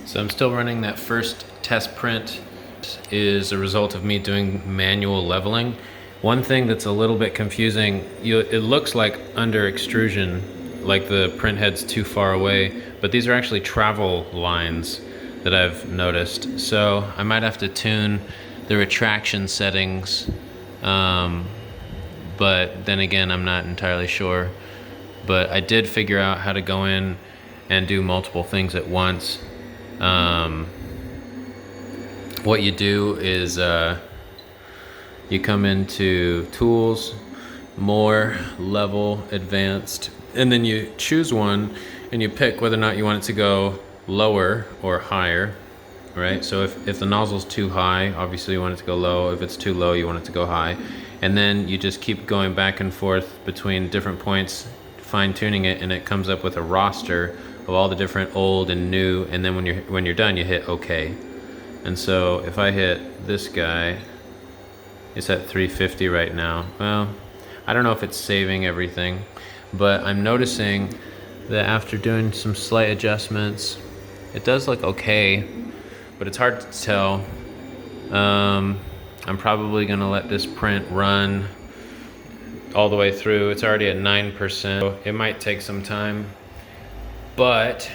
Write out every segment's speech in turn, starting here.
So I'm still running that first test print. Is a result of me doing manual leveling. One thing that's a little bit confusing, it looks like under extrusion, like the print head's too far away, but these are actually travel lines that I've noticed. So I might have to tune the retraction settings, but then again, I'm not entirely sure. But I did figure out how to go in and do multiple things at once. What you do is you come into Tools, More, Level, Advanced, and then you choose one and you pick whether or not you want it to go lower or higher, right? So if the nozzle's too high, obviously you want it to go low. If it's too low, you want it to go high. And then you just keep going back and forth between different points, fine-tuning it, and it comes up with a roster of all the different old and new, and then when you're done, you hit OK. And so if I hit this guy, it's at 350 right now. Well, I don't know if it's saving everything, but I'm noticing that after doing some slight adjustments, it does look okay, but it's hard to tell. I'm probably gonna let this print run all the way through. It's already at 9%. So it might take some time, but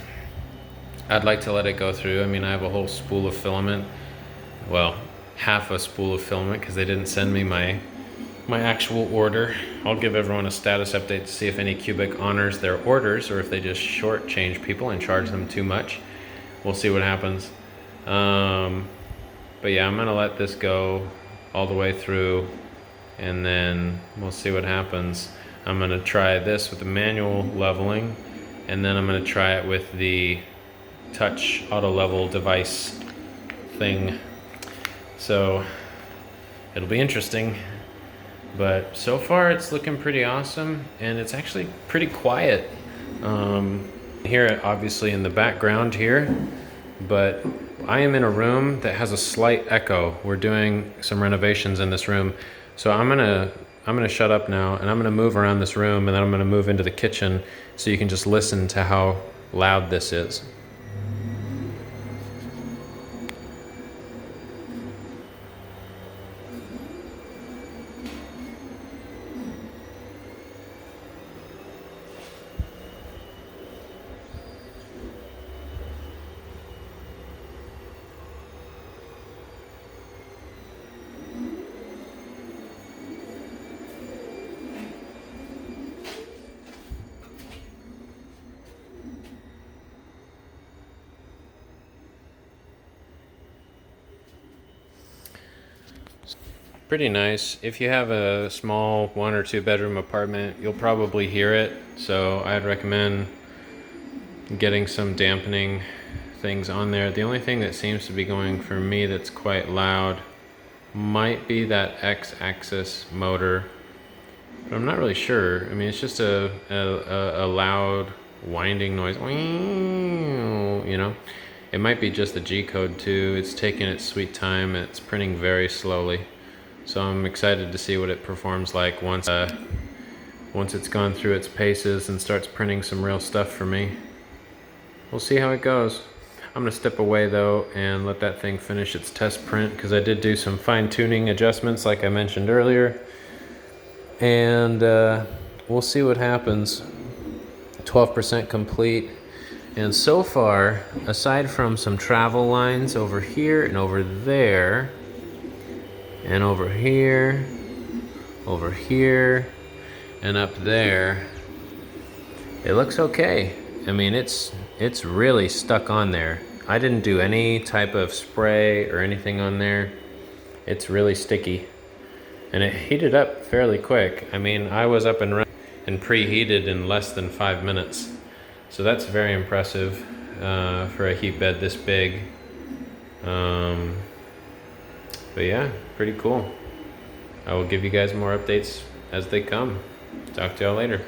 I'd like to let it go through. I mean, I have a whole spool of filament. Well, half a spool of filament because they didn't send me my actual order. I'll give everyone a status update to see if AnyCubic honors their orders or if they just shortchange people and charge them too much. We'll see what happens. But yeah, I'm gonna let this go all the way through and then we'll see what happens. I'm gonna try this with the manual leveling and then I'm gonna try it with the touch auto level device thing. So it'll be interesting, but so far it's looking pretty awesome and it's actually pretty quiet. Hear it obviously in the background here, but I am in a room that has a slight echo. We're doing some renovations in this room, so I'm gonna shut up now and I'm gonna move around this room and then I'm gonna move into the kitchen so you can just listen to how loud this is. Pretty nice. If you have a small 1 or 2 bedroom apartment, you'll probably hear it. So I'd recommend getting some dampening things on there. The only thing that seems to be going for me that's quite loud might be that X-axis motor, but I'm not really sure. I mean, it's just a loud winding noise, you know. It might be just the G-code too. It's taking its sweet time. It's printing very slowly. So I'm excited to see what it performs like once it's gone through its paces and starts printing some real stuff for me. We'll see how it goes. I'm gonna step away though and let that thing finish its test print because I did do some fine-tuning adjustments like I mentioned earlier. And we'll see what happens. 12% complete. And so far, aside from some travel lines over here and over there, and over here, and up there, it looks okay. I mean, it's really stuck on there. I didn't do any type of spray or anything on there. It's really sticky. And it heated up fairly quick. I mean, I was up and running and preheated in less than 5 minutes. So that's very impressive for a heat bed this big. But yeah, pretty cool. I will give you guys more updates as they come. Talk to y'all later.